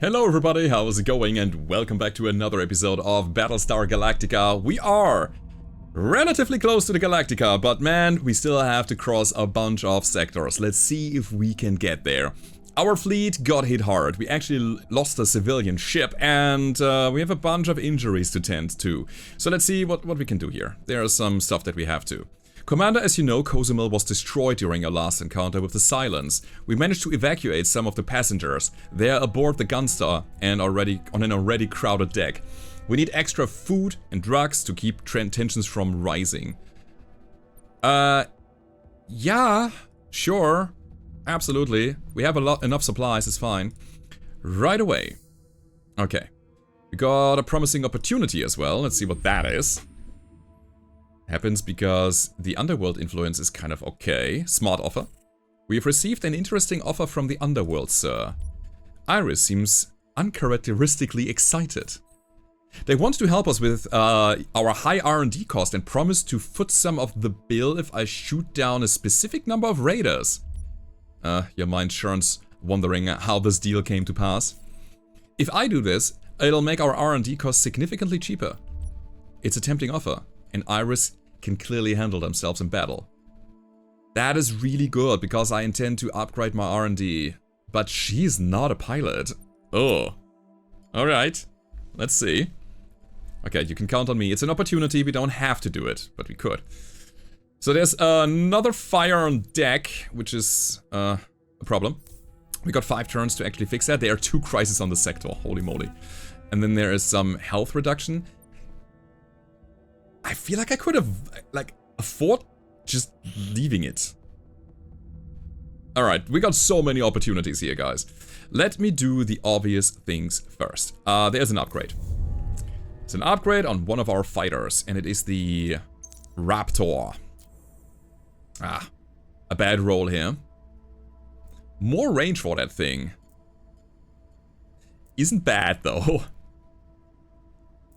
Hello everybody, how's it going, and welcome back to another episode of Battlestar Galactica. We are relatively close to the Galactica, but man, we still have to cross a bunch of sectors. Let's see if we can get there. Our fleet got hit hard. We actually lost a civilian ship, and we have a bunch of injuries to tend to. So let's see what we can do here. There's some stuff that we have to. Commander, as you know, Cozumel was destroyed during our last encounter with the Cylons. We managed to evacuate some of the passengers. They are aboard the Gunstar and on an already crowded deck. We need extra food and drugs to keep tensions from rising. Yeah, sure. Absolutely. We have enough supplies, it's fine. Right away. Okay. We got a promising opportunity as well. Let's see what that is. Happens because the underworld influence is kind of okay. Smart offer. We have received an interesting offer from the underworld, sir. Iris seems uncharacteristically excited. They want to help us with our high R&D cost and promise to foot some of the bill if I shoot down a specific number of raiders. Your mind churns, wondering how this deal came to pass. If I do this, it'll make our R&D cost significantly cheaper. It's a tempting offer, and Iris can clearly handle themselves in battle. That is really good, because I intend to upgrade my R&D. But she's not a pilot. Oh. Alright. Let's see. Okay, you can count on me. It's an opportunity, we don't have to do it, but we could. So there's another fire on deck, which is a problem. We got 5 turns to actually fix that. There are 2 crises on the sector, holy moly. And then there is some health reduction. I feel like I could have, afford just leaving it. Alright, we got so many opportunities here, guys. Let me do the obvious things first. There's an upgrade. It's an upgrade on one of our fighters, and it is the Raptor. A bad roll here. More range for that thing. Isn't bad, though.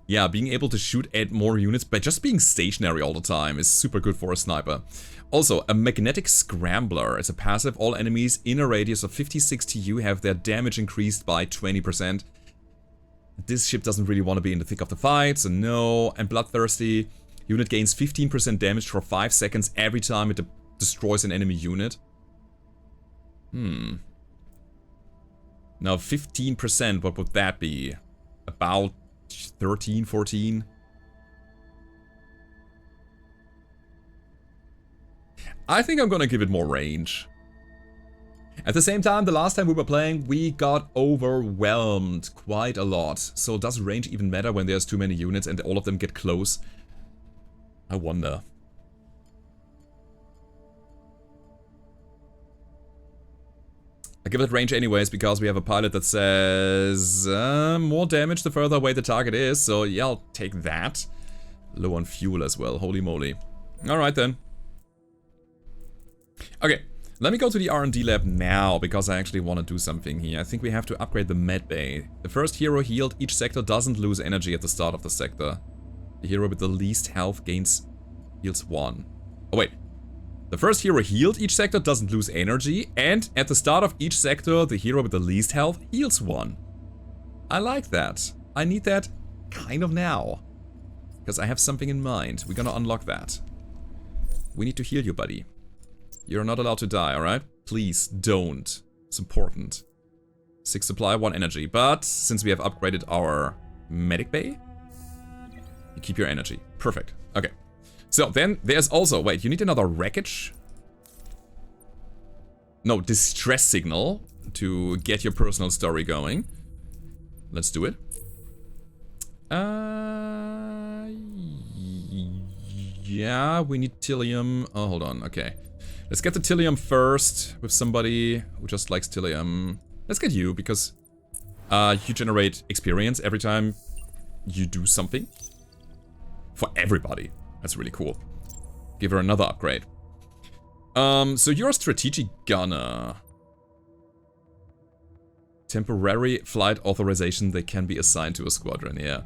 Yeah, being able to shoot at more units by just being stationary all the time is super good for a sniper. Also, a magnetic scrambler is a passive. All enemies in a radius of 56 TU have their damage increased by 20%. This ship doesn't really want to be in the thick of the fight, so no. And Bloodthirsty, unit gains 15% damage for 5 seconds every time it destroys an enemy unit. Now 15%, what would that be? About 13, 14? I think I'm gonna give it more range. At the same time, the last time we were playing, we got overwhelmed quite a lot. So does range even matter when there's too many units and all of them get close? I wonder. I give it range anyways, because we have a pilot that says more damage the further away the target is, so yeah, I'll take that. Low on fuel as well, holy moly. Alright then. Okay, let me go to the R&D lab now, because I actually want to do something here. I think we have to upgrade the med bay. The first hero healed each sector doesn't lose energy at the start of the sector. The hero with the least health heals 1. Oh wait. The first hero healed each sector doesn't lose energy, and at the start of each sector, the hero with the least health heals 1. I like that. I need that kind of now. Because I have something in mind. We're gonna unlock that. We need to heal you, buddy. You're not allowed to die, alright? Please don't. It's important. 6 supply, 1 energy. But since we have upgraded our medic bay, you keep your energy. Perfect. Okay. So then there's also, wait, you need another wreckage? No, distress signal to get your personal story going. Let's do it. Yeah, we need Tillium. Oh, hold on, okay. Let's get the Tillium first with somebody who just likes Tillium. Let's get you, because you generate experience every time you do something. For everybody. That's really cool. Give her another upgrade. So you're a strategic gunner. Temporary flight authorization, they can be assigned to a squadron, yeah.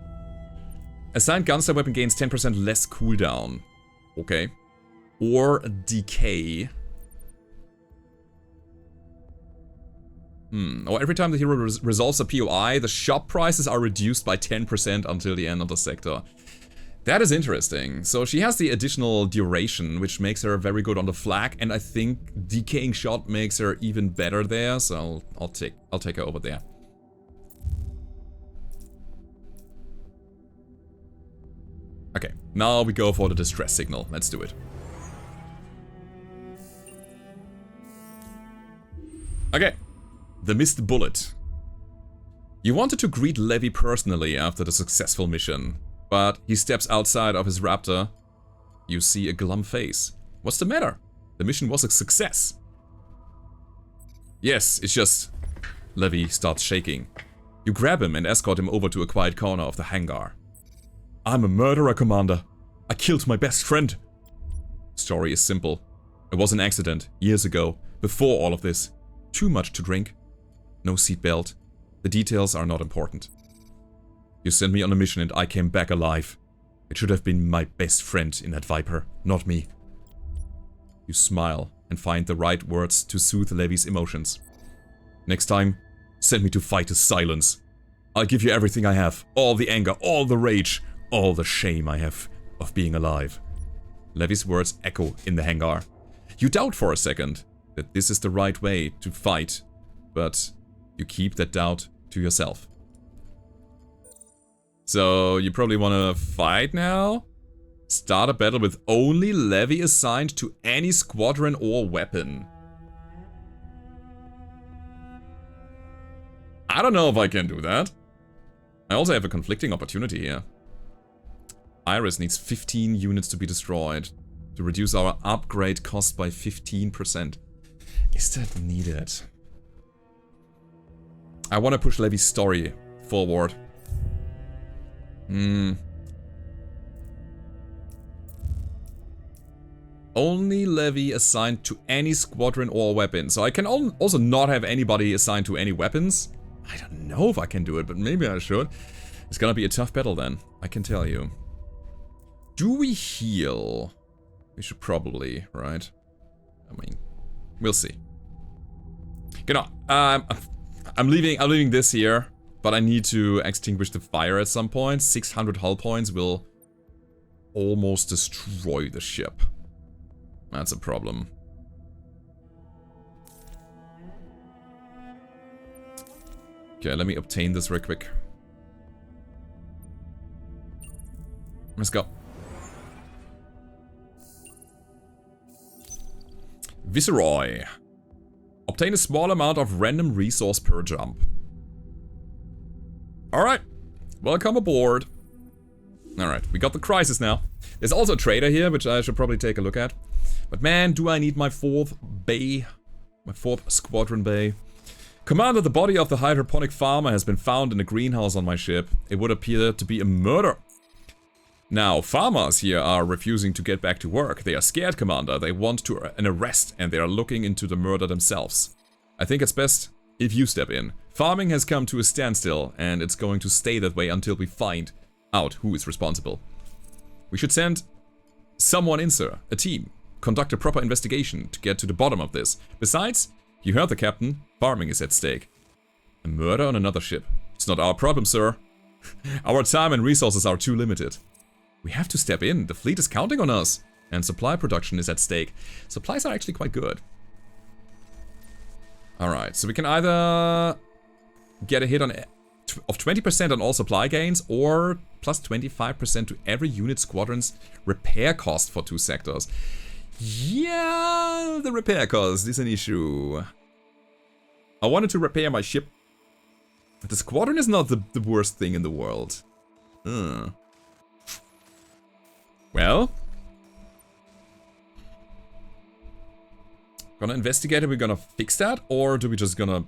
Assigned gunster weapon gains 10% less cooldown. Okay. Or decay. Or every time the hero resolves a POI, the shop prices are reduced by 10% until the end of the sector. That is interesting. So she has the additional duration, which makes her very good on the flag, and I think decaying shot makes her even better there. So I'll take her over there. Okay, now we go for the distress signal. Let's do it. Okay, the missed bullet. You wanted to greet Levy personally after the successful mission, but he steps outside of his raptor. You see a glum face. What's the matter? The mission was a success. Yes, it's just... Levy starts shaking. You grab him and escort him over to a quiet corner of the hangar. I'm a murderer, Commander. I killed my best friend. Story is simple. It was an accident, years ago, before all of this. Too much to drink. No seatbelt. The details are not important. You sent me on a mission and I came back alive. It should have been my best friend in that Viper, not me. You smile and find the right words to soothe Levy's emotions. Next time, send me to fight his silence. I'll give you everything I have. All the anger, all the rage, all the shame I have of being alive. Levy's words echo in the hangar. You doubt for a second that this is the right way to fight, but you keep that doubt to yourself. So, you probably want to fight now? Start a battle with only Levy assigned to any squadron or weapon. I don't know if I can do that. I also have a conflicting opportunity here. Iris needs 15 units to be destroyed to reduce our upgrade cost by 15%. Is that needed? I want to push Levy's story forward. Only Levy assigned to any squadron or weapon. So I can also not have anybody assigned to any weapons. I don't know if I can do it, but maybe I should. It's gonna be a tough battle then, I can tell you. Do we heal? We should probably, right? I mean, we'll see. Genau, I'm leaving this here, but I need to extinguish the fire at some point. 600 hull points will almost destroy the ship. That's a problem. Okay, let me obtain this real quick. Let's go. Viceroy. Obtain a small amount of random resource per jump. Alright. Welcome aboard. Alright, we got the crisis now. There's also a trader here, which I should probably take a look at. But man, do I need my 4th bay. My 4th squadron bay. Commander, the body of the hydroponic farmer has been found in a greenhouse on my ship. It would appear to be a murder. Now, farmers here are refusing to get back to work. They are scared, Commander. They want an arrest and they are looking into the murder themselves. I think it's best if you step in. Farming has come to a standstill and it's going to stay that way until we find out who is responsible. We should send someone in, sir. A team. Conduct a proper investigation to get to the bottom of this. Besides, you heard the captain. Farming is at stake. A murder on another ship. It's not our problem, sir. Our time and resources are too limited. We have to step in. The fleet is counting on us. And supply production is at stake. Supplies are actually quite good. Alright, so we can either get a hit of 20% on all supply gains, or plus 25% to every unit squadron's repair cost for 2 sectors. Yeah, the repair cost is an issue. I wanted to repair my ship. The squadron is not the worst thing in the world. Well, gonna investigate it, we're gonna fix that, or do we just gonna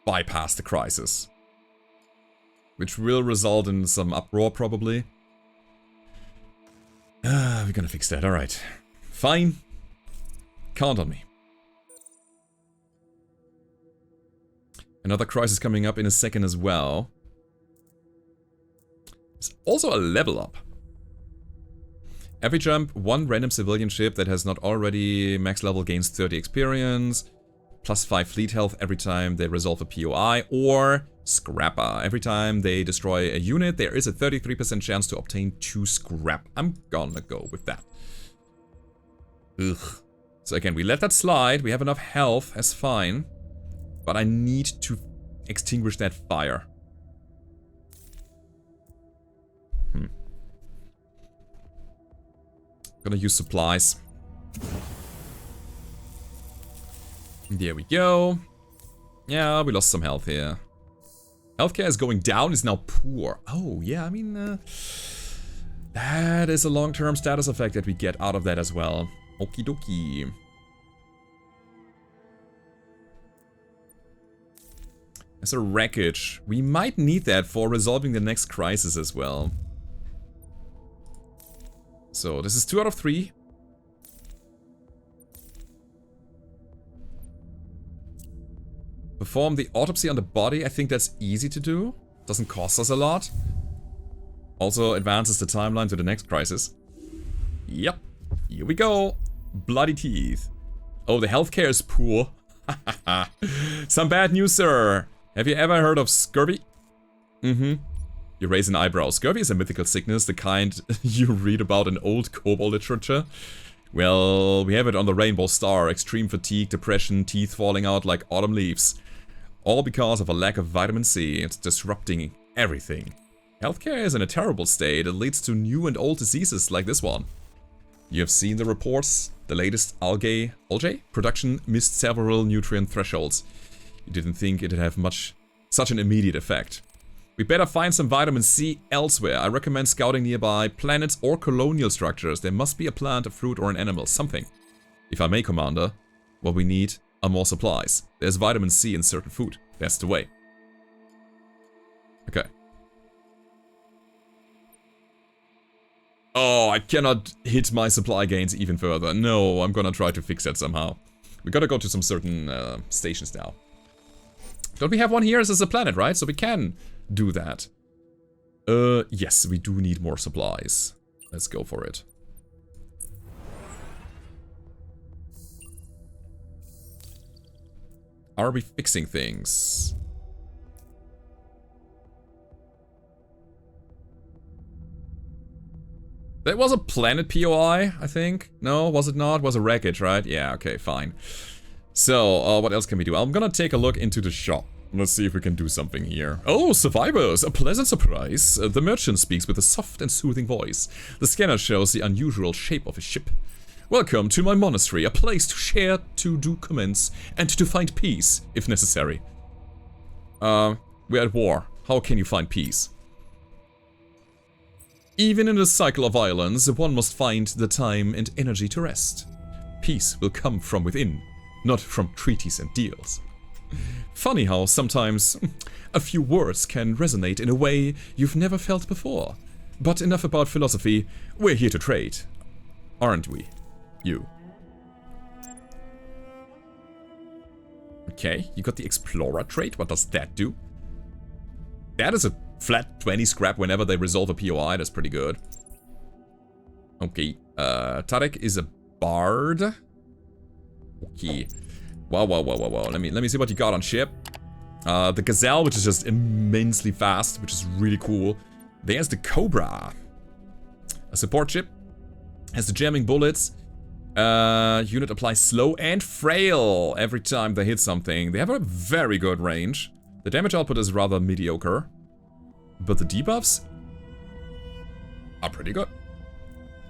bypass the crisis? Which will result in some uproar, probably. We're gonna fix that, alright. Fine. Count on me. Another crisis coming up in a second as well. It's also a level up. Every jump, 1 random civilian ship that has not already max level gains 30 experience. +5 fleet health every time they resolve a POI, or scrapper. Every time they destroy a unit, there is a 33% chance to obtain 2 scrap. I'm gonna go with that. Ugh. So again, we let that slide. We have enough health, that's fine. But I need to extinguish that fire. Gonna use supplies. There we go. Yeah, we lost some health here. Healthcare is going down, is now poor. Oh, yeah, I mean, that is a long-term status effect that we get out of that as well. Okie dokie. There's a wreckage. We might need that for resolving the next crisis as well. So, this is 2 out of 3. Perform the autopsy on the body. I think that's easy to do. Doesn't cost us a lot. Also advances the timeline to the next crisis. Yep. Here we go. Bloody teeth. Oh, the healthcare is poor. Some bad news, sir. Have you ever heard of scurvy? You raise an eyebrow. Scurvy is a mythical sickness, the kind you read about in old kobold literature. Well, we have it on the Rainbow Star. Extreme fatigue, depression, teeth falling out like autumn leaves. All because of a lack of vitamin C. It's disrupting everything. Healthcare is in a terrible state. It leads to new and old diseases like this one. You have seen the reports. The latest algae production missed several nutrient thresholds. You didn't think it'd have such an immediate effect. We better find some vitamin C elsewhere. I recommend scouting nearby planets or colonial structures. There must be a plant, a fruit, or an animal, something. If I may, Commander, what we need are more supplies. There's vitamin C in certain food. That's the way. Okay. Oh, I cannot hit my supply gains even further. No, I'm gonna try to fix that somehow. We gotta go to some certain stations now. Don't we have one here? This is a planet, right? So we can do that. Yes, we do need more supplies. Let's go for it. Are we fixing things? That was a planet POI, I think. No, was it not? It was a wreckage, right? Yeah, okay, fine. So, what else can we do? I'm gonna take a look into the shop. Let's see if we can do something here. Oh, survivors! A pleasant surprise. The merchant speaks with a soft and soothing voice. The scanner shows the unusual shape of a ship. Welcome to my monastery, a place to share, to do comments, and to find peace, if necessary. We're at war. How can you find peace? Even in a cycle of violence, one must find the time and energy to rest. Peace will come from within, not from treaties and deals. Funny how sometimes a few words can resonate in a way you've never felt before. But enough about philosophy, we're here to trade. Aren't we? You. Okay, you got the Explorer trait. What does that do? That is a flat 20 scrap whenever they resolve a POI. That's pretty good. Okay, Tarek is a bard. Okay. Wow. Let me see what you got on ship. The Gazelle, which is just immensely fast, which is really cool. There's the Cobra. A support ship. Has the jamming bullets. Unit applies slow and frail every time they hit something. They have a very good range. The damage output is rather mediocre. But the debuffs are pretty good.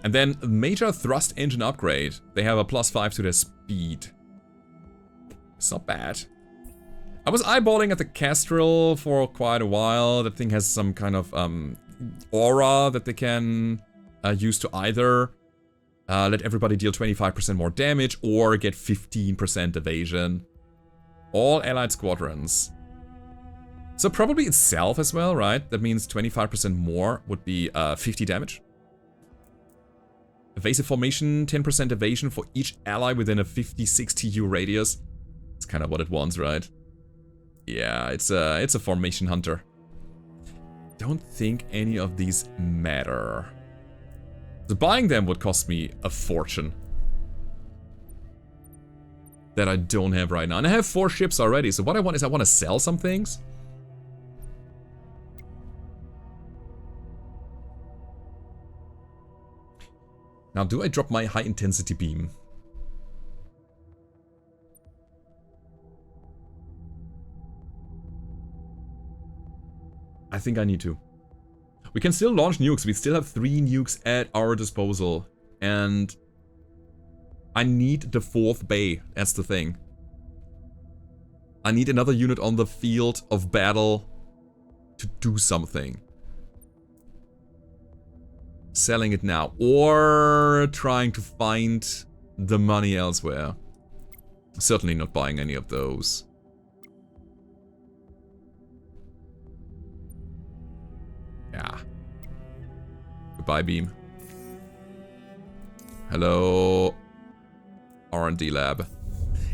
And then major thrust engine upgrade. They have a +5 to their speed. It's not bad. I was eyeballing at the Castrol for quite a while. That thing has some kind of aura that they can use to either let everybody deal 25% more damage or get 15% evasion. All allied squadrons. So probably itself as well, right? That means 25% more would be 50 damage. Evasive formation, 10% evasion for each ally within a 50-60 U radius. It's kind of what it wants, right? Yeah, it's a formation hunter. Don't think any of these matter. So buying them would cost me a fortune. that I don't have right now. And I have 4 ships already, so what I want is I want to sell some things. Now, do I drop my high-intensity beam? I think I need to. We can still launch nukes. We still have 3 nukes at our disposal. And I need the 4th bay. That's the thing. I need another unit on the field of battle to do something. Selling it now. Or trying to find the money elsewhere. Certainly not buying any of those. Yeah. Goodbye, beam. Hello, R&D lab.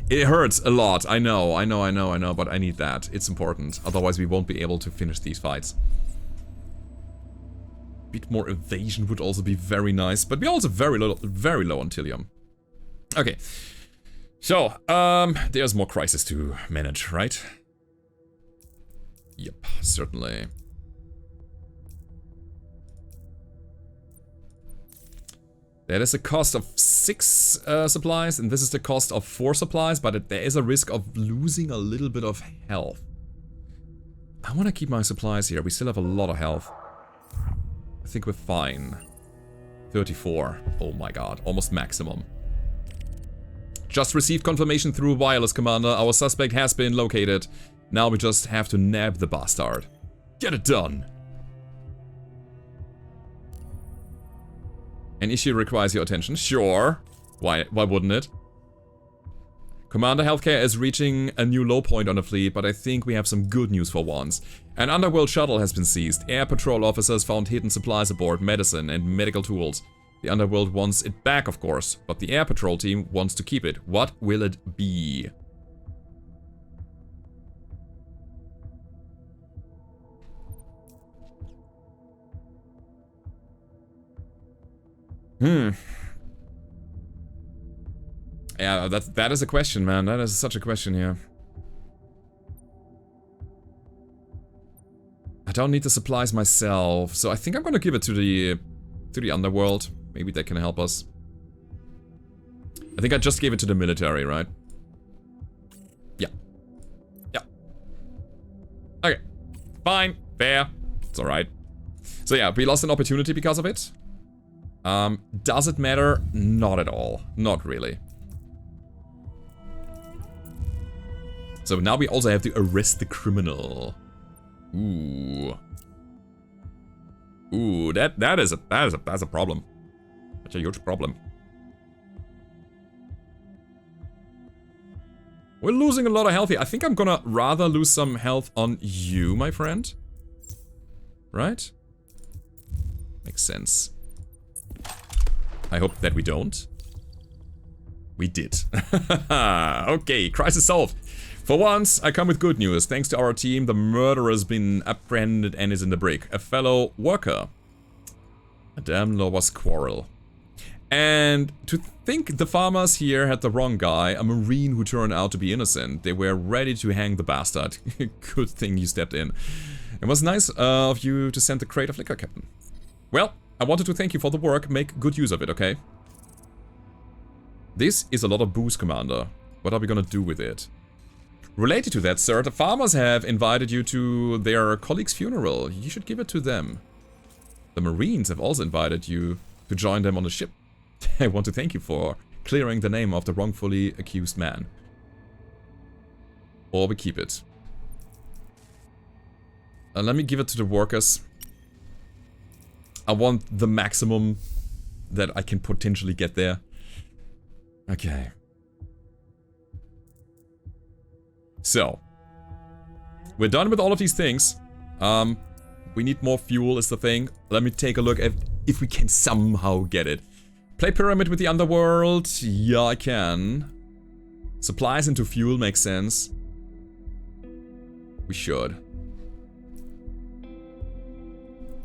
It hurts a lot. I know, but I need that. It's important. Otherwise, we won't be able to finish these fights. A bit more evasion would also be very nice, but we're also very low on Tilium. Okay. So, there's more crisis to manage, right? Yep, certainly. That is a cost of 6 supplies, and this is the cost of 4 supplies, but there is a risk of losing a little bit of health. I want to keep my supplies here. We still have a lot of health. I think we're fine. 34. Oh my god, almost maximum. Just received confirmation through wireless, Commander. Our suspect has been located. Now we just have to nab the bastard. Get it done! An issue requires your attention. Sure. Why wouldn't it? Commander, healthcare is reaching a new low point on the fleet, but I think we have some good news for once. An underworld shuttle has been seized. Air patrol officers found hidden supplies aboard, medicine and medical tools. The underworld wants it back, of course, but the air patrol team wants to keep it. What will it be? Yeah, that is a question, man. That is such a question here. I don't need the supplies myself, so I think I'm gonna give it to the underworld. Maybe they can help us. I think I just gave it to the military, right? Yeah. Yeah. Okay. Fine. Fair. It's alright. So yeah, we lost an opportunity because of it. Does it matter? Not at all. Not really. So now we also have to arrest the criminal. Ooh. Ooh, that's a problem. That's a huge problem. We're losing a lot of health here. I think I'm gonna rather lose some health on you, my friend. Right? Makes sense. I hope that we don't. We did. Okay, crisis solved. For once, I come with good news. Thanks to our team, the murderer's been apprehended and is in the brig. A fellow worker. A damn lawless quarrel. And to think the farmers here had the wrong guy, a marine who turned out to be innocent. They were ready to hang the bastard. Good thing you stepped in. It was nice of you to send the crate of liquor, Captain. Well, I wanted to thank you for the work. Make good use of it, okay? This is a lot of booze, Commander. What are we gonna do with it? Related to that, sir, the farmers have invited you to their colleague's funeral. You should give it to them. The Marines have also invited you to join them on the ship. I want to thank you for clearing the name of the wrongfully accused man. Or we keep it. Let me give it to the workers. I want the maximum that I can potentially get there. Okay. So. We're done with all of these things. We need more fuel is the thing. Let me take a look at if we can somehow get it. Play pyramid with the underworld. Yeah, I can. Supplies into fuel makes sense. We should.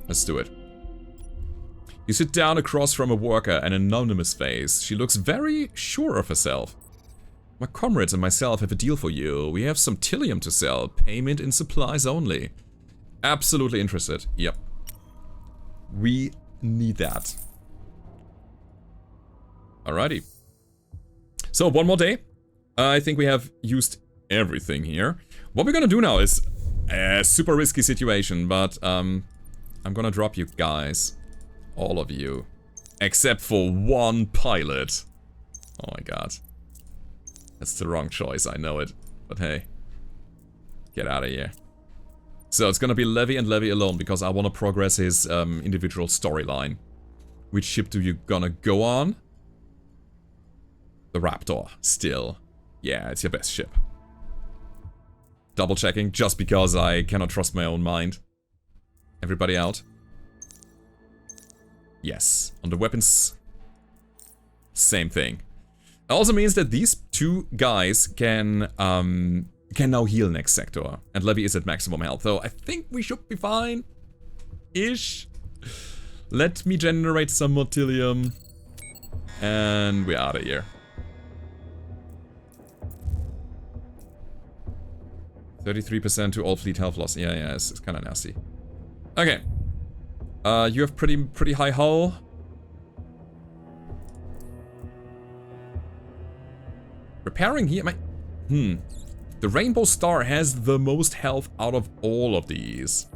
Let's do it. You sit down across from a worker, an anonymous face. She looks very sure of herself. My comrades and myself have a deal for you. We have some Tilium to sell. Payment in supplies only. Absolutely interested. Yep. We need that. Alrighty. So, one more day. I think we have used everything here. What we're gonna do now is a super risky situation, but I'm gonna drop you guys. All of you. Except for one pilot. Oh my god. That's the wrong choice, I know it. But hey. Get out of here. So it's gonna be Levy and Levy alone, because I wanna progress his individual storyline. Which ship do you gonna go on? The Raptor, still. Yeah, it's your best ship. Double checking, just because I cannot trust my own mind. Everybody out? Yes. On the weapons, same thing. Also means that these two guys can now heal next sector. And Levy is at maximum health, so I think we should be fine. Ish. Let me generate some more Tilium. And we're out of here. 33% to all fleet health loss. Yeah, it's kind of nasty. Okay. You have pretty high hull. Repairing here, the Rainbow Star has the most health out of all of these.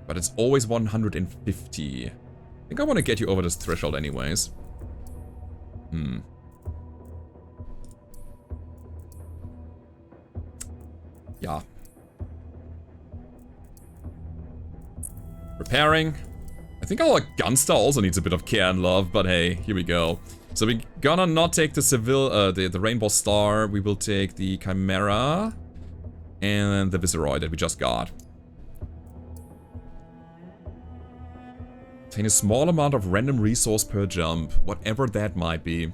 But it's always 150. I think I want to get you over this threshold anyways. Yeah. Repairing. I think our Gunstar also needs a bit of care and love, but hey, here we go. So we're gonna not take the the Rainbow Star. We will take the Chimera and the Viceroy that we just got. Obtain a small amount of random resource per jump, whatever that might be.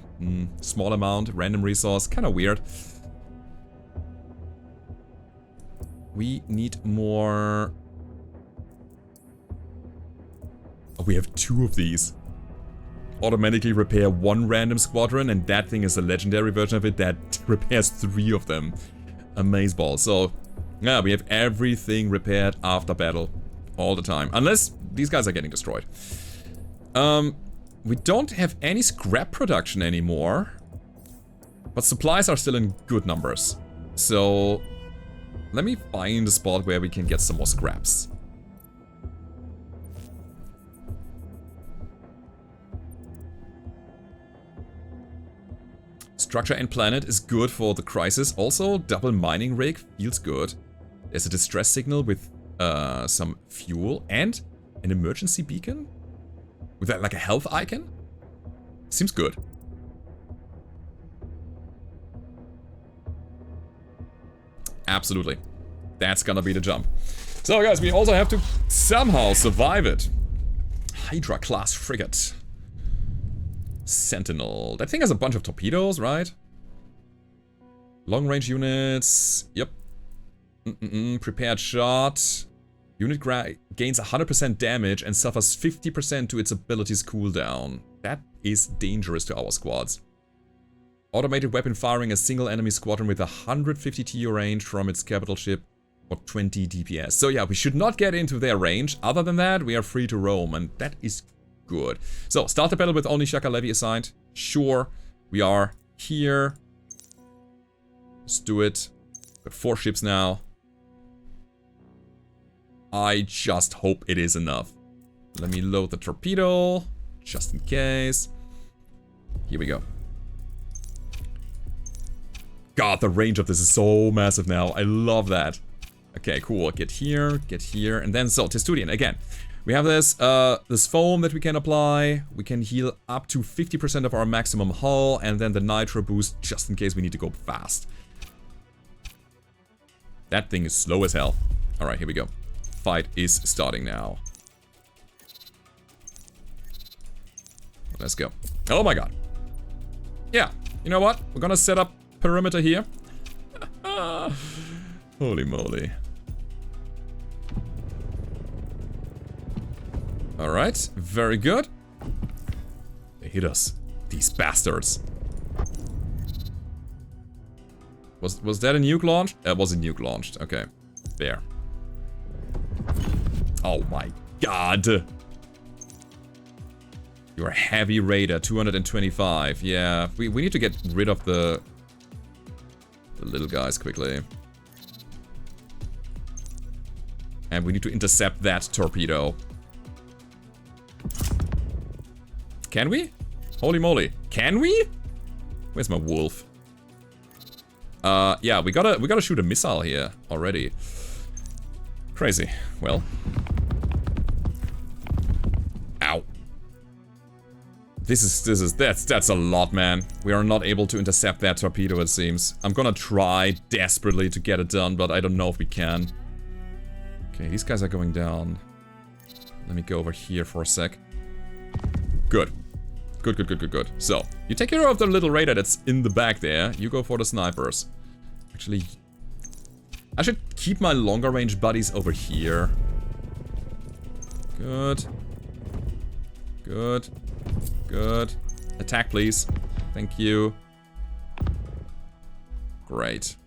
Small amount, random resource, kind of weird. We need more. Oh, we have two of these. Automatically repair one random squadron, and that thing is a legendary version of it that repairs 3 of them. Amazeball. So, yeah, we have everything repaired after battle. All the time. Unless these guys are getting destroyed. We don't have any scrap production anymore. But supplies are still in good numbers. So, let me find a spot where we can get some more scraps. Structure and planet is good for the crisis. Also, double mining rig feels good. There's a distress signal with some fuel and an emergency beacon? With that, like a health icon? Seems good. Absolutely. That's gonna be the jump. So guys, we also have to somehow survive it. Hydra-class frigate. Sentinel. That thing has a bunch of torpedoes, right? Long-range units. Yep. Prepared shot. Unit gains 100% damage and suffers 50% to its abilities cooldown. That is dangerous to our squads. Automated weapon firing a single enemy squadron with 150 TU range from its capital ship for 20 DPS. So yeah, we should not get into their range. Other than that, we are free to roam, and that is good. So, start the battle with only Shaka Levy assigned. Sure, we are here. Let's do it. We've got 4 ships now. I just hope it is enough. Let me load the torpedo, just in case. Here we go. God, the range of this is so massive now. I love that. Okay, cool. Get here, and then, so, Testudian, again. We have this this foam that we can apply. We can heal up to 50% of our maximum hull, and then the nitro boost just in case we need to go fast. That thing is slow as hell. Alright, here we go. Fight is starting now. Let's go. Oh my god. Yeah, you know what? We're gonna set up perimeter here. Holy moly. Alright, very good. They hit us. These bastards. Was that a nuke launched? That was a nuke launched. Okay. There. Oh my god. You're a heavy raider, 225. Yeah, we need to get rid of the little guys quickly. And we need to intercept that torpedo. Can we? Holy moly. Can we? Where's my wolf? Yeah, we gotta shoot a missile here already. Crazy. Well. Ow. That's a lot, man. We are not able to intercept that torpedo, it seems. I'm gonna try desperately to get it done, but I don't know if we can. Okay, these guys are going down. Let me go over here for a sec. Good. Good. So, you take care of the little raider that's in the back there. You go for the snipers. Actually, I should keep my longer range buddies over here. Good. Attack, please. Thank you. Great.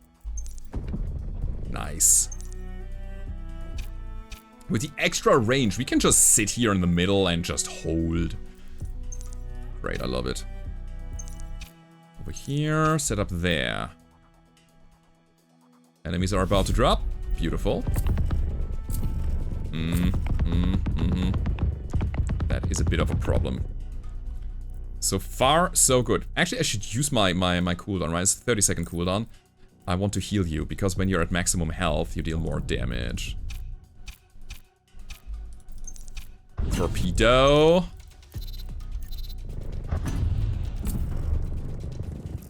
Nice. With the extra range, we can just sit here in the middle and just hold. Great, I love it. Over here, set up there. Enemies are about to drop. Beautiful. That is a bit of a problem. So far, so good. Actually, I should use my cooldown, right? It's a 30-second cooldown. I want to heal you, because when you're at maximum health, you deal more damage. Torpedo.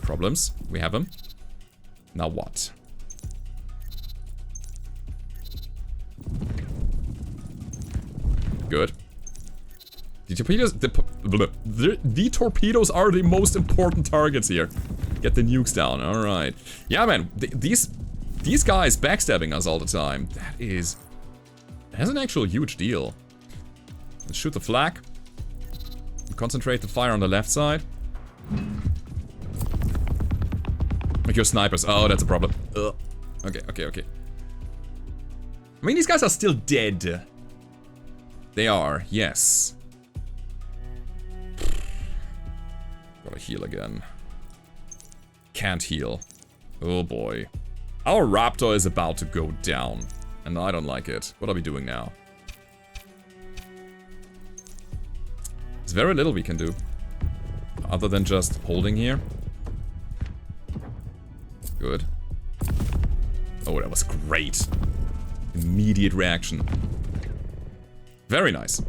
Problems. We have them. Now what? Good. The torpedoes, the torpedoes are the most important targets here. Get the nukes down. All right. Yeah, man. These guys backstabbing us all the time. That's an actual huge deal. Let's shoot the flak. Concentrate the fire on the left side. Make your snipers. Oh, that's a problem. Ugh. Okay. I mean, these guys are still dead. They are, yes. Gotta heal again. Can't heal. Oh boy. Our raptor is about to go down. And I don't like it. What are we doing now? There's very little we can do. Other than just holding here. Good. Oh, that was great. Immediate reaction. Very nice.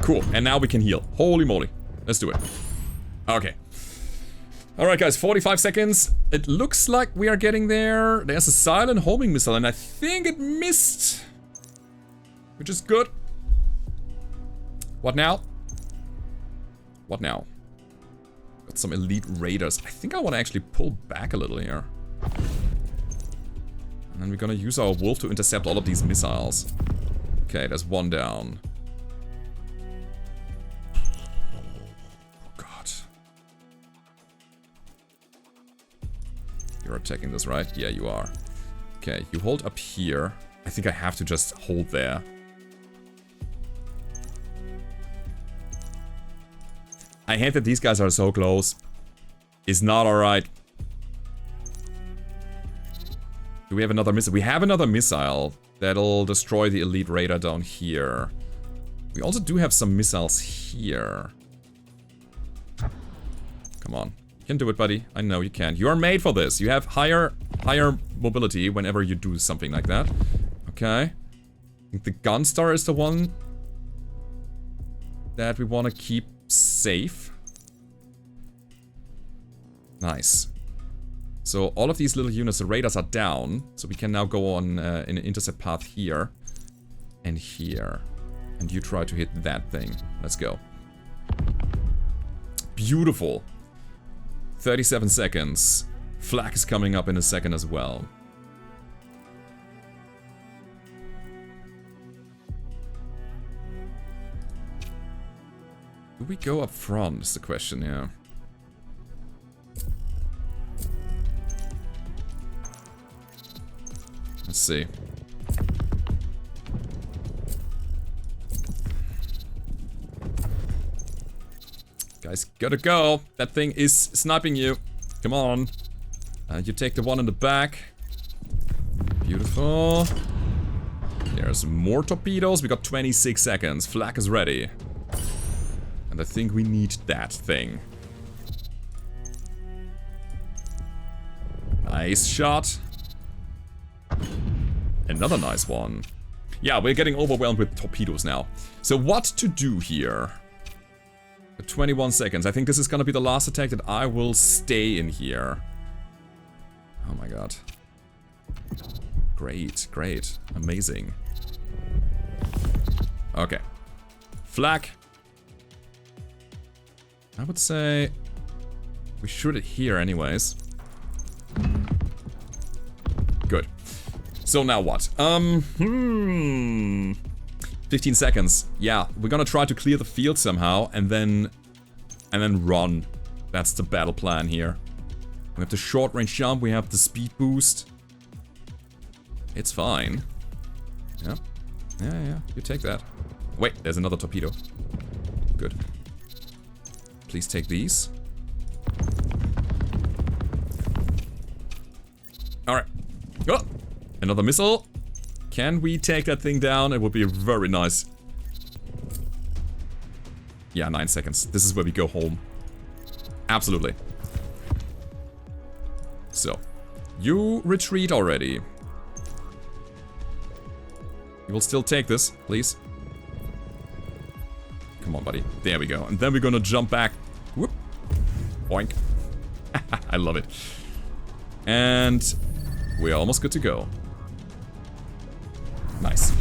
Cool. And now we can heal. Holy moly. Let's do it. Okay. Alright guys, 45 seconds. It looks like we are getting there. There's a Cylon homing missile and I think it missed. Which is good. What now? What now? Got some elite raiders. I think I want to actually pull back a little here. And then we're gonna use our wolf to intercept all of these missiles. Okay, there's one down. Oh god. You're attacking this, right? Yeah, you are. Okay, you hold up here. I think I have to just hold there. I hate that these guys are so close. It's not alright. Do we have another missile? We have another missile that'll destroy the elite raider down here. We also do have some missiles here. Come on. You can do it, buddy. I know you can. You are made for this. You have higher mobility whenever you do something like that. Okay. I think the Gunstar is the one that we want to keep safe. Nice. So all of these little units, the raiders are down. So we can now go on in an intercept path here. And here. And you try to hit that thing. Let's go. Beautiful. 37 seconds. Flak is coming up in a second as well. Do we go up front is the question here. Let's see. Guys, gotta go. That thing is sniping you. Come on. You take the one in the back. Beautiful. There's more torpedoes. We got 26 seconds. Flak is ready. And I think we need that thing. Nice shot. Another nice one. Yeah, we're getting overwhelmed with torpedoes now. So what to do here? 21 seconds. I think this is gonna be the last attack that I will stay in here. Oh my god. Great, great. Amazing. Okay. Flak. I would say we shoot it here anyways. Good. So now what? 15 seconds. Yeah, we're gonna try to clear the field somehow and then run. That's the battle plan here. We have the short range jump, we have the speed boost. It's fine. Yeah. Yeah, you take that. Wait, there's another torpedo. Good. Please take these. Alright. Oh, another missile. Can we take that thing down? It would be very nice. Yeah, 9 seconds. This is where we go home. Absolutely. So, you retreat already. You will still take this, please. Come on, buddy. There we go. And then we're gonna jump back. Whoop. Boink. I love it. And we're almost good to go. Nice.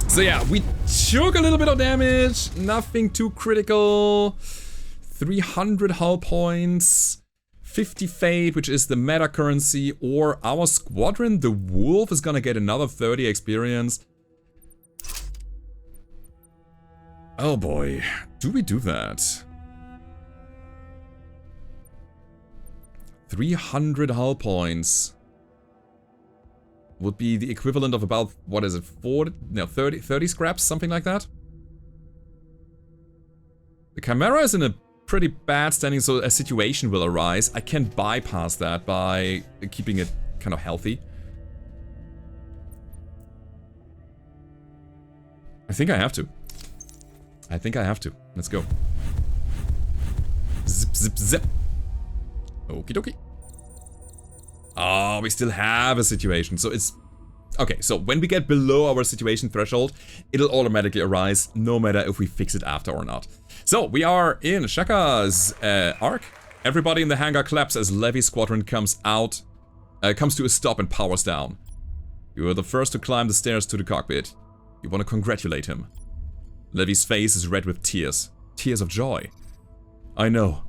So yeah, we took a little bit of damage. Nothing too critical. 300 hull points. 50 fate, which is the meta currency. Or our squadron, the Wolf, is gonna get another 30 experience. Oh boy. Do we do that? 300 hull points. Would be the equivalent of about, what is it, 30 scraps, something like that? The Chimera is in a pretty bad standing, so a situation will arise. I can bypass that by keeping it kind of healthy. I think I have to. Let's go. Zip, zip, zip. Okie dokie. Oh, we still have a situation, so it's... Okay, so when we get below our situation threshold, it'll automatically arise, no matter if we fix it after or not. So, we are in Shaka's arc. Everybody in the hangar claps as Levy's squadron comes to a stop and powers down. You are the first to climb the stairs to the cockpit. You want to congratulate him. Levy's face is red with tears. Tears of joy. I know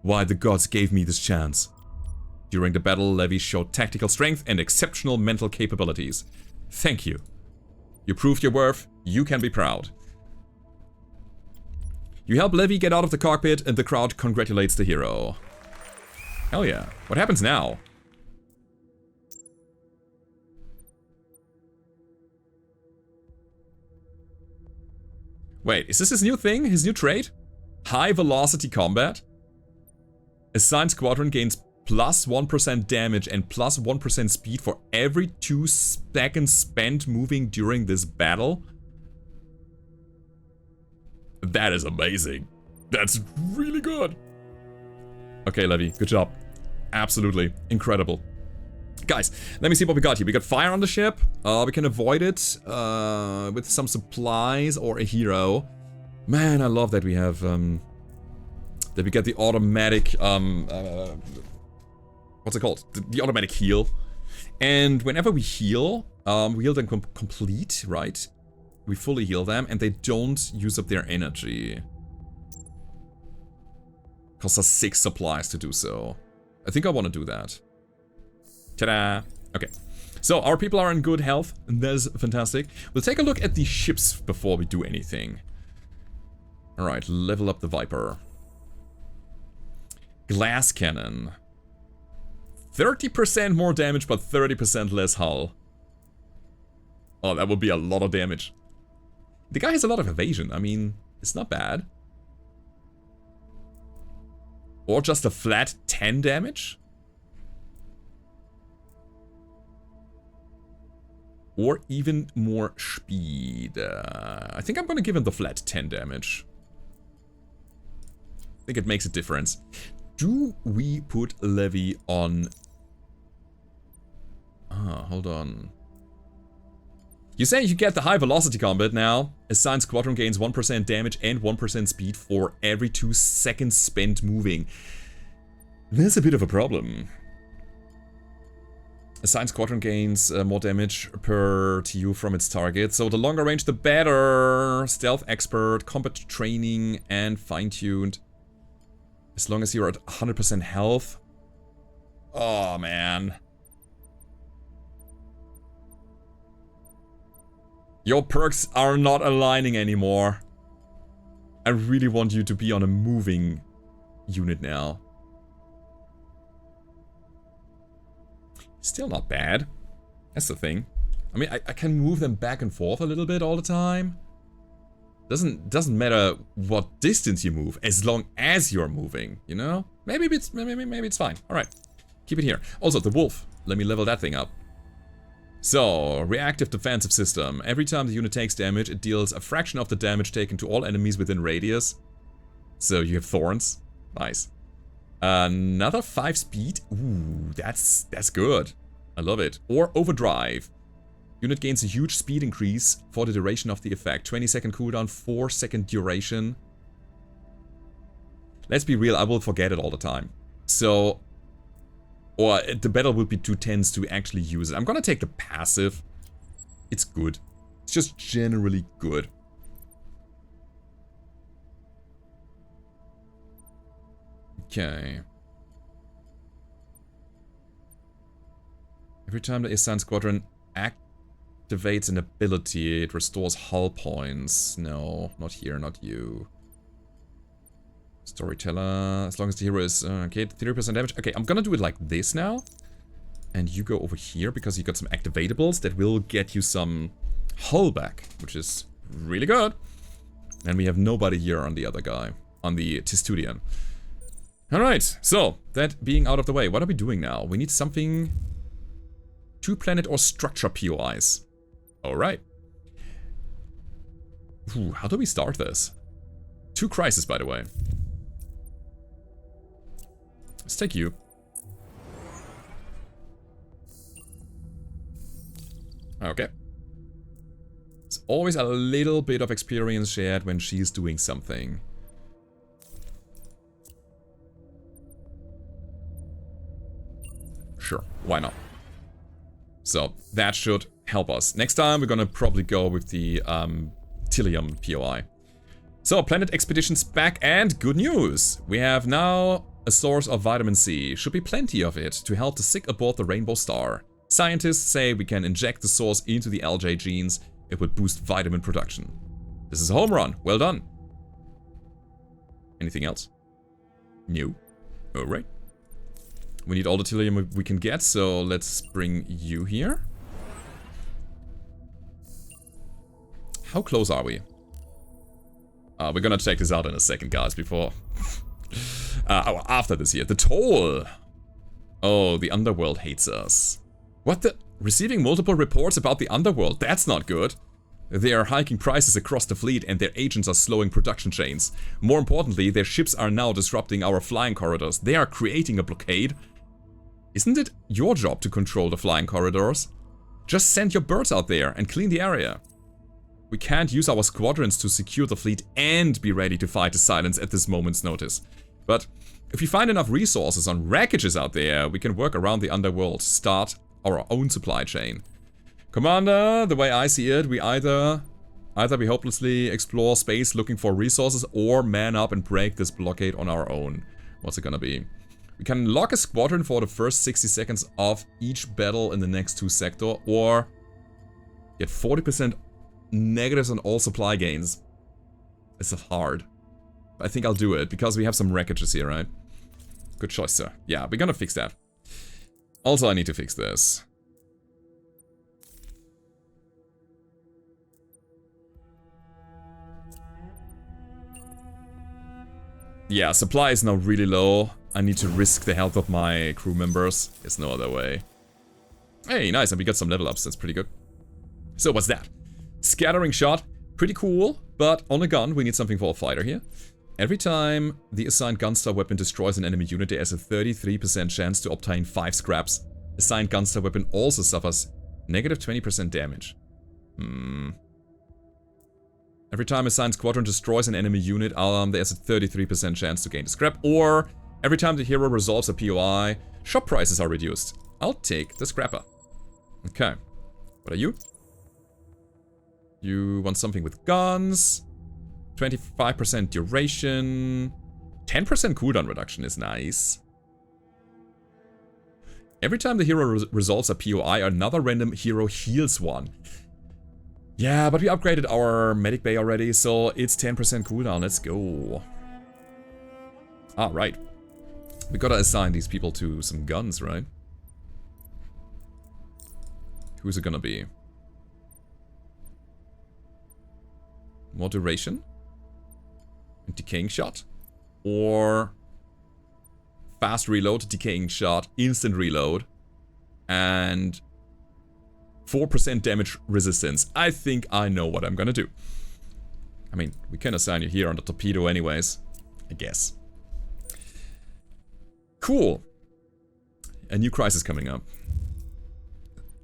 why the gods gave me this chance. During the battle, Levy showed tactical strength and exceptional mental capabilities. Thank you. You proved your worth. You can be proud. You help Levy get out of the cockpit and the crowd congratulates the hero. Hell yeah. What happens now? Wait, is this his new thing? His new trait? High velocity combat? Assigned squadron gains plus 1% damage and plus 1% speed for every 2 seconds spent moving during this battle? That is amazing. That's really good. Okay, Levy, good job. Absolutely incredible. Guys, let me see what we got here. We got fire on the ship. We can avoid it with some supplies or a hero. Man, I love that we have that we get the automatic what's it called? The automatic heal. And whenever we heal them complete, right? We fully heal them and they don't use up their energy. Costs us 6 supplies to do so. I think I want to do that. Ta-da! Okay. So, our people are in good health, and that is fantastic. We'll take a look at the ships before we do anything. Alright, level up the Viper. Glass cannon. 30% more damage, but 30% less hull. Oh, that would be a lot of damage. The guy has a lot of evasion. I mean, it's not bad. Or just a flat 10 damage? Or even more speed. I think I'm gonna give him the flat 10 damage. I think it makes a difference. Do we put Levy on... Ah, hold on. You say you get the high velocity combat now. Assigned squadron gains 1% damage and 1% speed for every 2 seconds spent moving. There's a bit of a problem. Assigned squadron gains more damage per TU from its target. So the longer range, the better. Stealth expert, combat training, and fine-tuned. As long as you're at 100% health. Oh, man. Your perks are not aligning anymore. I really want you to be on a moving unit now. Still not bad. That's the thing. I mean, I can move them back and forth a little bit all the time. Doesn't matter what distance you move, as long as you're moving, you know? Maybe it's fine. Alright. Keep it here. Also, the wolf. Let me level that thing up. So, reactive defensive system. Every time the unit takes damage, it deals a fraction of the damage taken to all enemies within radius. So you have thorns. Nice. Another 5 speed. Ooh, that's good. I love it. Or overdrive. Unit gains a huge speed increase for the duration of the effect. 20-second cooldown, 4-second duration. Let's be real, I will forget it all the time. So... Or the battle would be too tense to actually use it. I'm gonna take the passive. It's good. It's just generally good. Okay. Every time the assigned squadron activates an ability, it restores hull points. No, not here, not you. Storyteller, as long as the hero is, okay, 3% damage. Okay, I'm gonna do it like this now. And you go over here because you got some activatables that will get you some hull back, which is really good. And we have nobody here on the other guy, on the Testudian. Alright, so, that being out of the way, what are we doing now? We need something... 2 planet or structure POIs. Alright. How do we start this? 2 crises, by the way. Let's take you. Okay. It's always a little bit of experience shared when she's doing something. Sure, why not? So, that should help us. Next time, we're gonna probably go with the Tilium POI. So, Planet Expedition's back, and good news! We have now a source of vitamin C. Should be plenty of it to help the sick aboard the Rainbow Star. Scientists say we can inject the source into the LJ genes. It would boost vitamin production. This is a home run. Well done. Anything else? No. Alright. We need all the Tilium we can get, so let's bring you here. How close are we? We're gonna check this out in a second, guys, before... after this year. The toll! Oh, the underworld hates us. What the... Receiving multiple reports about the underworld, that's not good. They are hiking prices across the fleet and their agents are slowing production chains. More importantly, their ships are now disrupting our flying corridors. They are creating a blockade. Isn't it your job to control the flying corridors? Just send your birds out there and clean the area. We can't use our squadrons to secure the fleet and be ready to fight the Cylons at this moment's notice. But if we find enough resources on wreckages out there, we can work around the underworld, start our own supply chain. Commander, the way I see it, we either we hopelessly explore space looking for resources or man up and break this blockade on our own. What's it gonna be? We can lock a squadron for the first 60 seconds of each battle in the next 2 sectors, or get 40% negatives on all supply gains. It's hard. I think I'll do it, because we have some wreckages here, right? Good choice, sir. Yeah, we're gonna fix that. Also, I need to fix this. Yeah, supply is now really low. I need to risk the health of my crew members. There's no other way. Hey, nice, and we got some level ups. That's pretty good. So what's that? Scattering shot. Pretty cool, but on a gun, we need something for a fighter here. Every time the assigned gunstar weapon destroys an enemy unit, there is a 33% chance to obtain 5 scraps. Assigned gunstar weapon also suffers negative 20% damage. Every time assigned squadron destroys an enemy unit, there's a 33% chance to gain the scrap. Or every time the hero resolves a POI, shop prices are reduced. I'll take the scrapper. Okay. What are you? You want something with guns. 25% duration. 10% cooldown reduction is nice. Every time the hero resolves a POI, another random hero heals one. Yeah, but we upgraded our medic bay already, so it's 10% cooldown. Let's go. Alright. We gotta assign these people to some guns, right? Who's it gonna be? More duration? Decaying shot? Or fast reload, decaying shot, instant reload, and 4% damage resistance. I think I know what I'm gonna do. I mean, we can assign you here on the torpedo anyways, I guess. Cool. A new crisis coming up.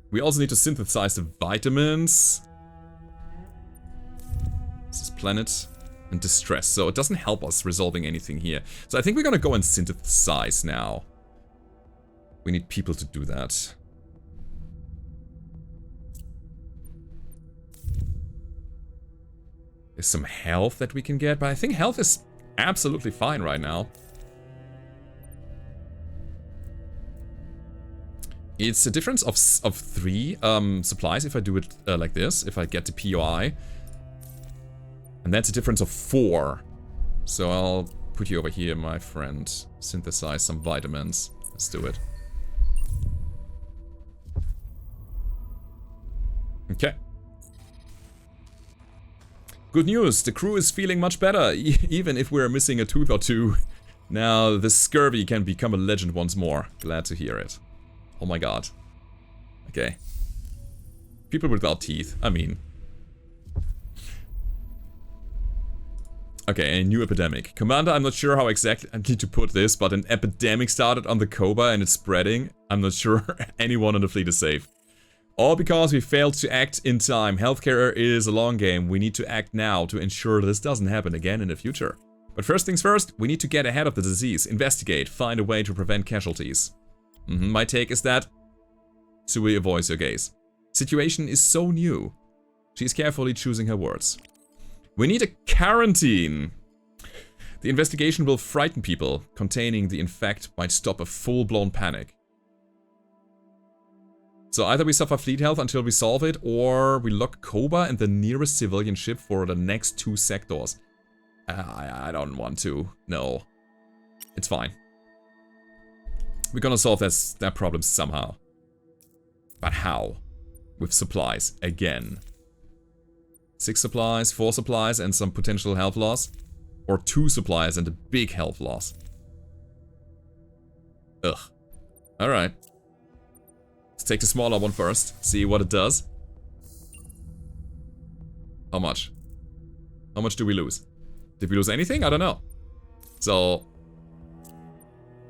We also need to synthesize the vitamins. This is planet and distress, so it doesn't help us resolving anything here. So I think we're gonna go and synthesize now. We need people to do that. There's some health that we can get, but I think health is absolutely fine right now. It's a difference of 3 supplies if I do it like this, if I get the POI. And that's a difference of 4. So I'll put you over here, my friend. Synthesize some vitamins. Let's do it. Okay. Good news, the crew is feeling much better, even if we're missing a tooth or 2. Now the Scurvy can become a legend once more. Glad to hear it. Oh my god. Okay. People without teeth, I mean. Okay, a new epidemic. Commander, I'm not sure how exactly I need to put this, but an epidemic started on the Cobra and it's spreading. I'm not sure anyone on the fleet is safe. All because we failed to act in time. Healthcare is a long game. We need to act now to ensure this doesn't happen again in the future. But first things first, we need to get ahead of the disease. Investigate. Find a way to prevent casualties. My take is that Sui avoids your gaze. Situation is so new. She's carefully choosing her words. We need a quarantine. The investigation will frighten people. Containing the infect might stop a full-blown panic. So either we suffer fleet health until we solve it, or we lock Koba and the nearest civilian ship for the next 2 sectors. I don't want to. No. It's fine. We're gonna solve that problem somehow. But how? With supplies, again. 6 supplies, 4 supplies, and some potential health loss. Or 2 supplies and a big health loss. Ugh. Alright. Let's take the smaller one first. See what it does. How much? How much do we lose? Did we lose anything? I don't know. So...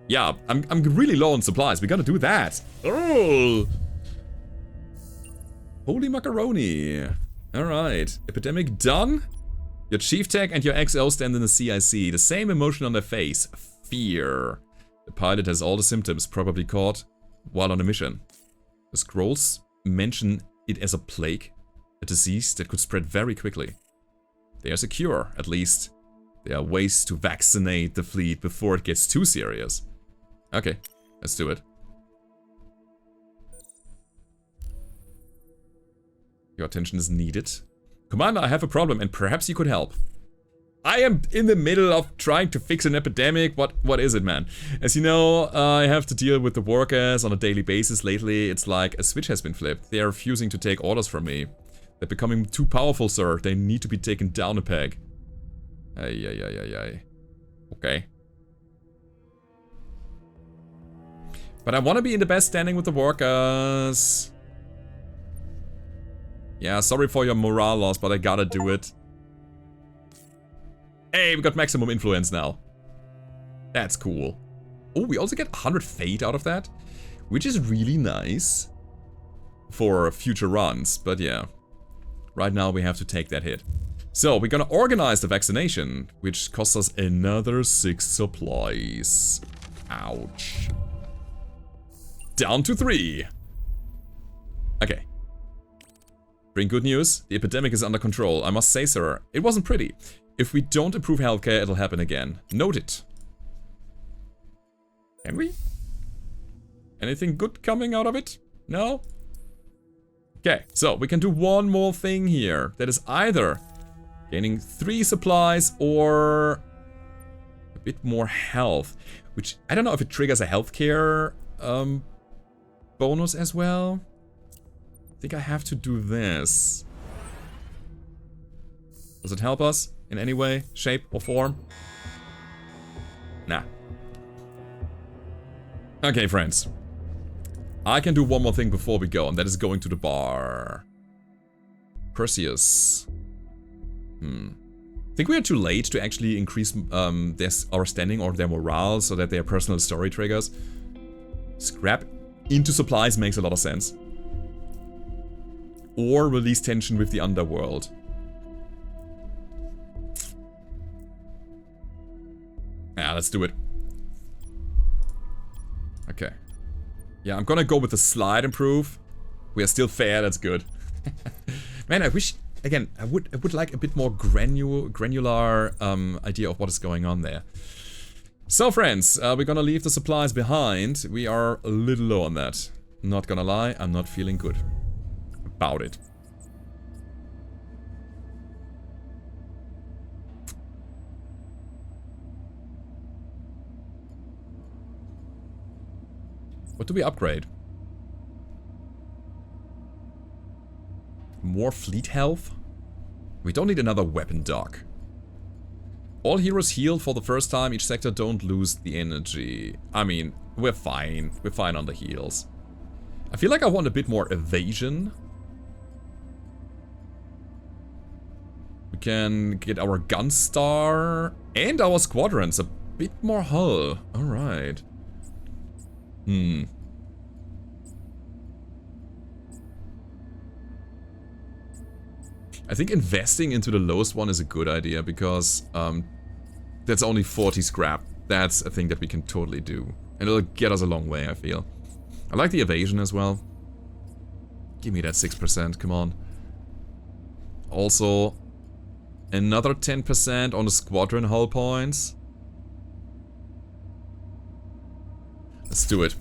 yeah, I'm really low on supplies. We gotta do that. Oh! Holy macaroni. Alright. Epidemic done. Your chief tech and your XO stand in the CIC. The same emotion on their face. Fear. The pilot has all the symptoms, probably caught while on a mission. The scrolls mention it as a plague. A disease that could spread very quickly. There's a cure, at least. There are ways to vaccinate the fleet before it gets too serious. Okay, let's do it. Your attention is needed. Commander, I have a problem and perhaps you could help. I am in the middle of trying to fix an epidemic. What is it, man? As you know, I have to deal with the workers on a daily basis lately. It's like a switch has been flipped. They are refusing to take orders from me. They're becoming too powerful, sir. They need to be taken down a peg. Ay. Okay. But I want to be in the best standing with the workers. Yeah, sorry for your morale loss, but I gotta do it. Hey, we got maximum influence now. That's cool. Oh, we also get 100 fate out of that, which is really nice for future runs. But yeah, right now we have to take that hit. So we're gonna organize the vaccination, which costs us another 6 supplies. Ouch. Down to 3. Okay. Bring good news. The epidemic is under control. I must say, sir, it wasn't pretty. If we don't improve healthcare, it'll happen again. Noted. Can we? Anything good coming out of it? No? Okay, so we can do one more thing here. That is either gaining 3 supplies or a bit more health. Which, I don't know if it triggers a healthcare bonus as well. I think I have to do this. Does it help us in any way, shape, or form? Nah. Okay, friends. I can do one more thing before we go, and that is going to the bar. Perseus. I think we are too late to actually increase our standing or their morale so that their personal story triggers. Scrap into supplies makes a lot of sense. Or release tension with the underworld. Yeah, let's do it. Okay. Yeah, I'm gonna go with the slide improve. We are still fair, that's good. Man, I wish, again, I would like a bit more granular idea of what is going on there. So friends, we're gonna leave the supplies behind. We are a little low on that. Not gonna lie, I'm not feeling good about it. What do we upgrade? More fleet health? We don't need another weapon dock. All heroes heal for the first time each sector, don't lose the energy. I mean, we're fine. We're fine on the heals. I feel like I want a bit more evasion. We can get our gun star and our squadrons a bit more hull. Alright. I think investing into the lowest one is a good idea because that's only 40 scrap. That's a thing that we can totally do. And it'll get us a long way, I feel. I like the evasion as well. Give me that 6%, come on. Also, another 10% on the squadron hull points. Let's do it.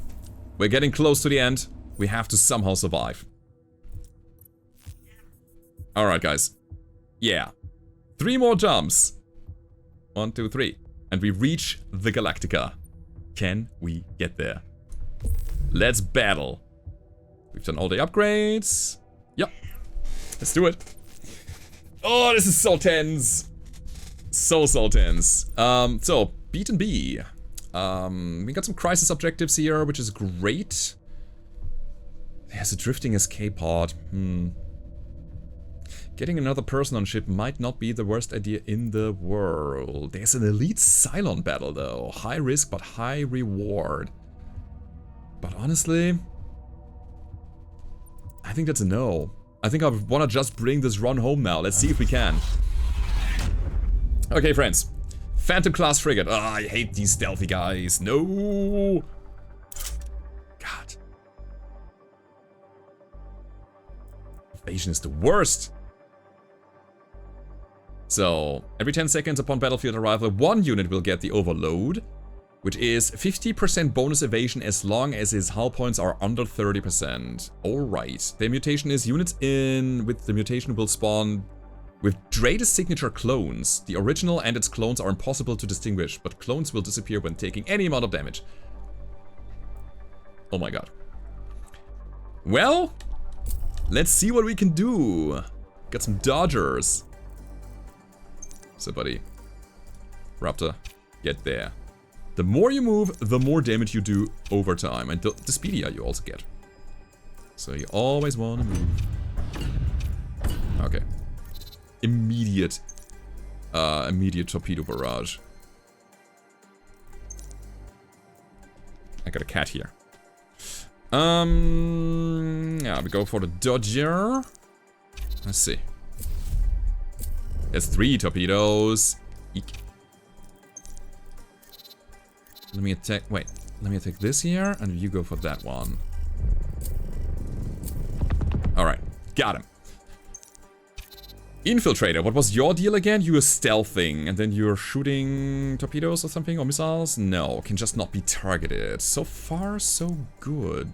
We're getting close to the end. We have to somehow survive. Alright, guys. Yeah. 3 more jumps. 1, 2, 3. And we reach the Galactica. Can we get there? Let's battle. We've done all the upgrades. Yep. Let's do it. Oh, this is so tense. So tense. So, beat and B. We got some crisis objectives here, which is great. There's a drifting escape pod. Getting another person on ship might not be the worst idea in the world. There's an elite Cylon battle though. High risk but high reward. But honestly, I think that's a no. I think I want to just bring this run home now. Let's see if we can. Okay, friends. Phantom-class frigate. Ah, I hate these stealthy guys. No! God. Evasion is the worst. So, every 10 seconds upon battlefield arrival, 1 unit will get the overload, which is 50% bonus evasion as long as his hull points are under 30%. Alright. The mutation is units with the mutation will spawn with Drade's signature clones. The original and its clones are impossible to distinguish, but clones will disappear when taking any amount of damage. Oh my god. Well, let's see what we can do. Got some dodgers. So buddy. Raptor. get there. The more you move, the more damage you do over time. And the speedier you also get. So you always want to move. Okay. Immediate torpedo barrage. I got a cat here. Yeah, we go for the Dodger. Let's see. There's 3 torpedoes. Eek. Let me attack. Wait, let me attack this here, and you go for that one. Alright, got him. Infiltrator, what was your deal again? You were stealthing, and then you're shooting torpedoes or something, or missiles? No, can just not be targeted. So far, so good.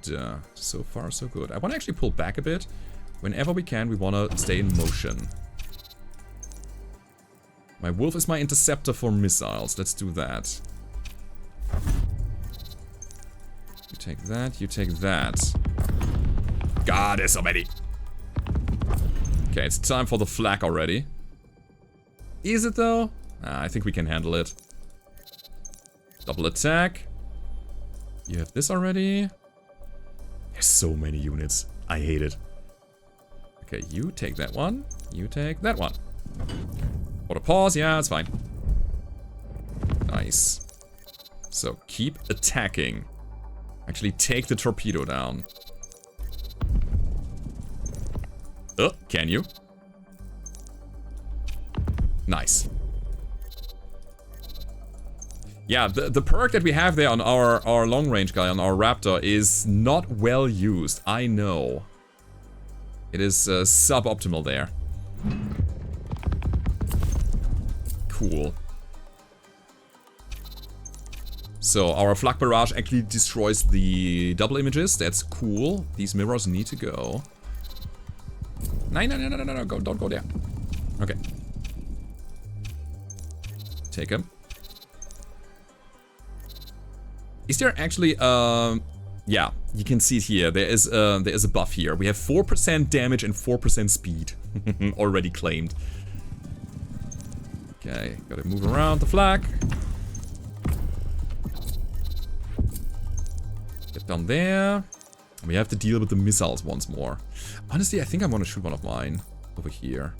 So far, so good. I want to actually pull back a bit. Whenever we can, we want to stay in motion. My wolf is my interceptor for missiles. Let's do that. You take that, you take that. God, there's so many. Okay, it's time for the flak already. Is it though? I think we can handle it. Double attack. You have this already. There's so many units. I hate it. Okay, you take that one. You take that one. Auto pause, yeah, it's fine. Nice. So keep attacking. Actually take the torpedo down. Can you? Nice. Yeah, the perk that we have there on our long range guy, on our Raptor, is not well used. I know. It is suboptimal there. Cool. So our flak barrage actually destroys the double images. That's cool. These mirrors need to go. No, go, don't go there. Okay. Take him. Is there actually, yeah, you can see it here. There is a buff here. We have 4% damage and 4% speed. Already claimed. Okay, gotta move around the flak. Get down there. We have to deal with the missiles once more. Honestly, I think I want to shoot one of mine over here.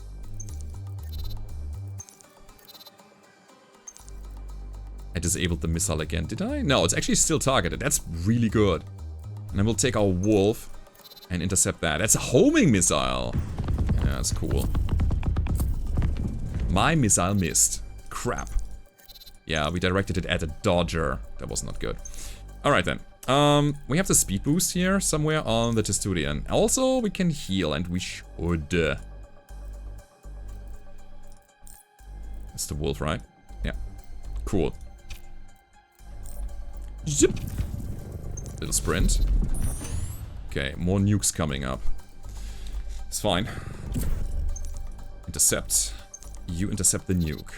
I disabled the missile again, did I? No, it's actually still targeted. That's really good. And then we'll take our wolf and intercept that. That's a homing missile. Yeah, that's cool. My missile missed. Crap. Yeah, we directed it at a Dodger. That was not good. Alright then. We have the speed boost here somewhere on the Testudian. Also, we can heal, and we should. That's the wolf, right? Yeah. Cool. Zip. Little sprint. Okay, more nukes coming up. It's fine. Intercept. You intercept the nuke.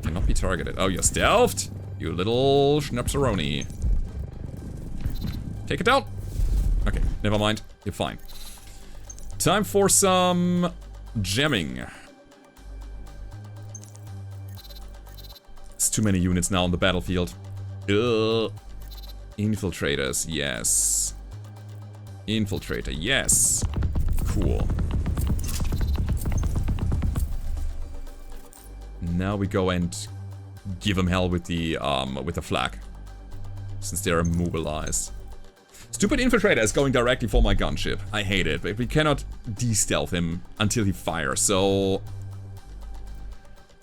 Cannot be targeted. Oh, you're stealthed? You little schnapsaroni. Take it down. Okay, never mind. You're fine. Time for some jamming. It's too many units now on the battlefield. Ugh. Infiltrators, yes. Infiltrator, yes. Cool. Now we go and give them hell with the flak, since they're immobilized. Stupid infiltrator is going directly for my gunship. I hate it, but we cannot de-stealth him until he fires. So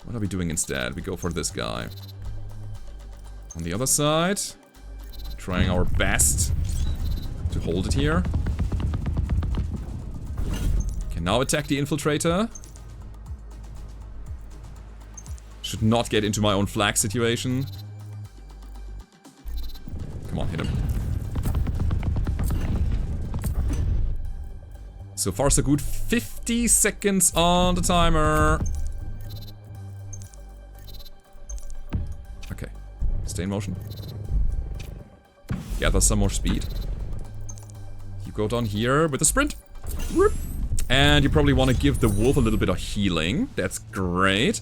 what are we doing instead? We go for this guy. On the other side, trying our best to hold it here. Can now attack the infiltrator. Should not get into my own flag situation. Come on, hit him. So far so good. 50 seconds on the timer. Okay. Stay in motion. Gather some more speed. You go down here with a sprint. Whoop. And you probably want to give the wolf a little bit of healing. That's great.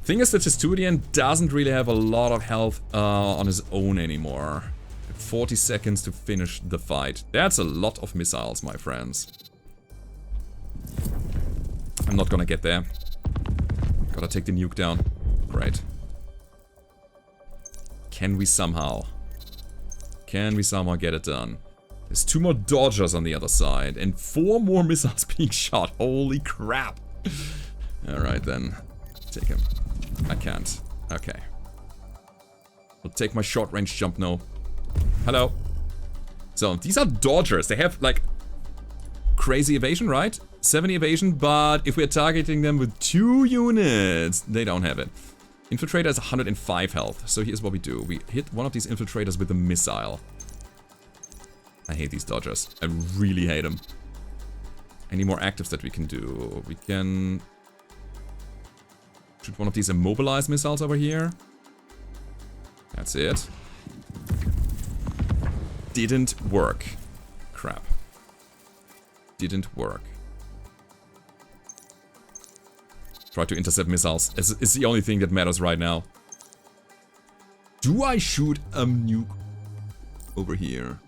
Thing is, the Testudian doesn't really have a lot of health on his own anymore. 40 seconds to finish the fight. That's a lot of missiles, my friends. I'm not gonna get there. Gotta take the nuke down. Great. Can we somehow get it done? There's 2 more dodgers on the other side and 4 more missiles being shot. Holy crap. Alright then. Take him. I can't. Okay. I'll take my short range jump now. Hello. So, these are dodgers. They have, like, crazy evasion, right? 70 evasion, but if we're targeting them with 2 units, they don't have it. Infiltrator has 105 health. So here's what we do. We hit one of these infiltrators with a missile. I hate these dodgers. I really hate them. Any more actives that we can do? We can shoot one of these immobilized missiles over here. That's it. Didn't work. Crap. Didn't work. Try to intercept missiles. It's the only thing that matters right now. Do I shoot a nuke over here?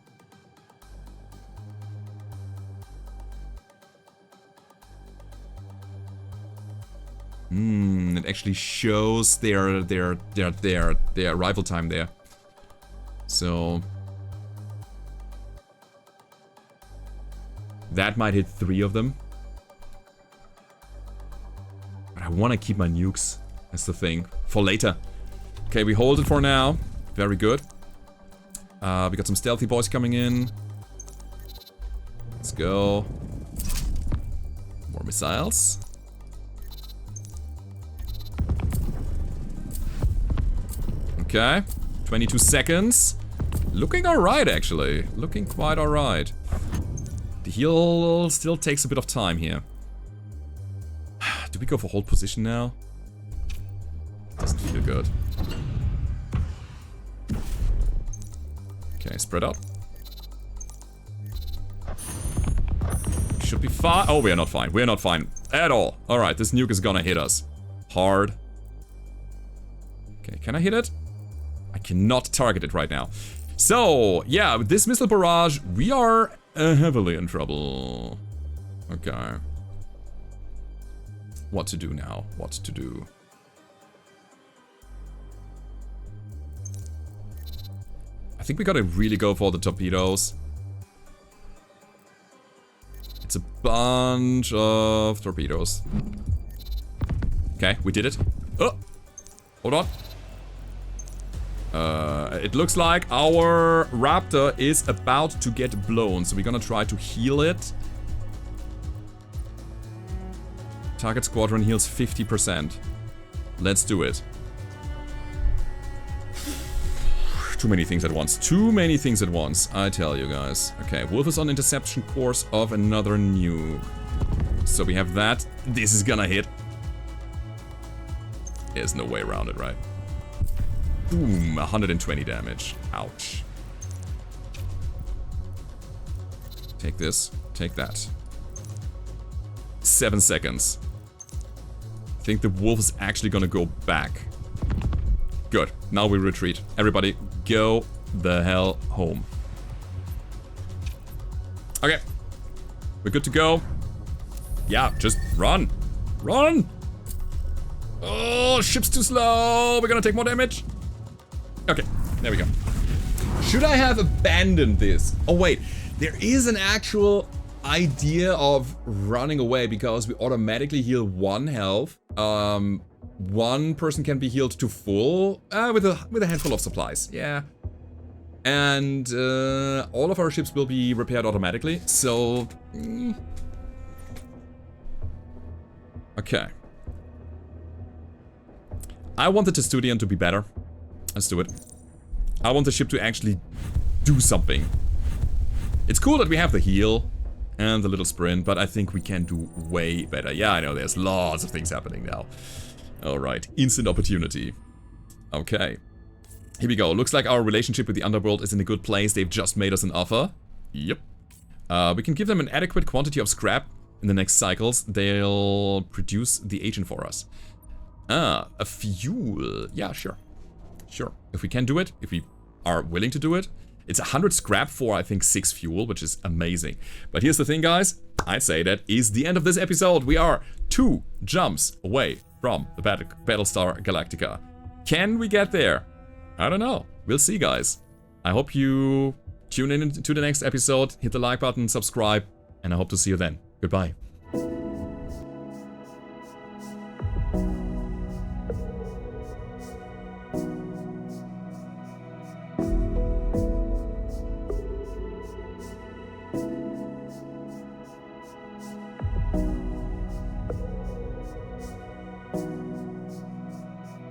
It actually shows their arrival time there. So that might hit 3 of them. But I want to keep my nukes. That's the thing. For later. Okay, we hold it for now. Very good. We got some stealthy boys coming in. Let's go. More missiles. Okay. 22 seconds. Looking alright, actually. Looking quite alright. The heal still takes a bit of time here. Do we go for hold position now? Doesn't feel good. Okay, spread out. Should be fine. Oh, we are not fine. We are not fine at all. Alright, this nuke is gonna hit us. Hard. Okay, can I hit it? I cannot target it right now. So, yeah, with this missile barrage, we are heavily in trouble. Okay. What to do now? What to do? I think we gotta really go for the torpedoes. It's a bunch of torpedoes. Okay, we did it. Oh! Hold on. It looks like our Raptor is about to get blown, so we're gonna try to heal it. Target squadron heals 50%. Let's do it. Too many things at once. Too many things at once, I tell you guys. Okay, Wolf is on interception course of another nuke. So we have that. This is gonna hit. There's no way around it, right? Boom, 120 damage. Ouch. Take this, take that. 7 seconds. I think the wolf is actually gonna go back. Good, now we retreat. Everybody, go the hell home. Okay, we're good to go. Yeah, just run. Run! Oh, ship's too slow. We're gonna take more damage. Okay, there we go. Should I have abandoned this? Oh wait, there is an actual idea of running away because we automatically heal 1 health. One person can be healed to full with a handful of supplies. Yeah, and all of our ships will be repaired automatically. So, okay. I want the Testudian to be better. Let's do it. I want the ship to actually do something. It's cool that we have the heal and the little sprint, but I think we can do way better. Yeah, I know, there's lots of things happening now. Alright, instant opportunity. Okay. Here we go. Looks like our relationship with the underworld is in a good place. They've just made us an offer. Yep. We can give them an adequate quantity of scrap in the next cycles, they'll produce the agent for us. Ah, a fuel. Yeah, sure. Sure. If we can do it, if we are willing to do it. It's 100 scrap for, I think, 6 fuel, which is amazing. But here's the thing, guys. I'd say that is the end of this episode. We are 2 jumps away from the Battlestar Galactica. Can we get there? I don't know. We'll see, guys. I hope you tune in to the next episode, hit the like button, subscribe, and I hope to see you then. Goodbye.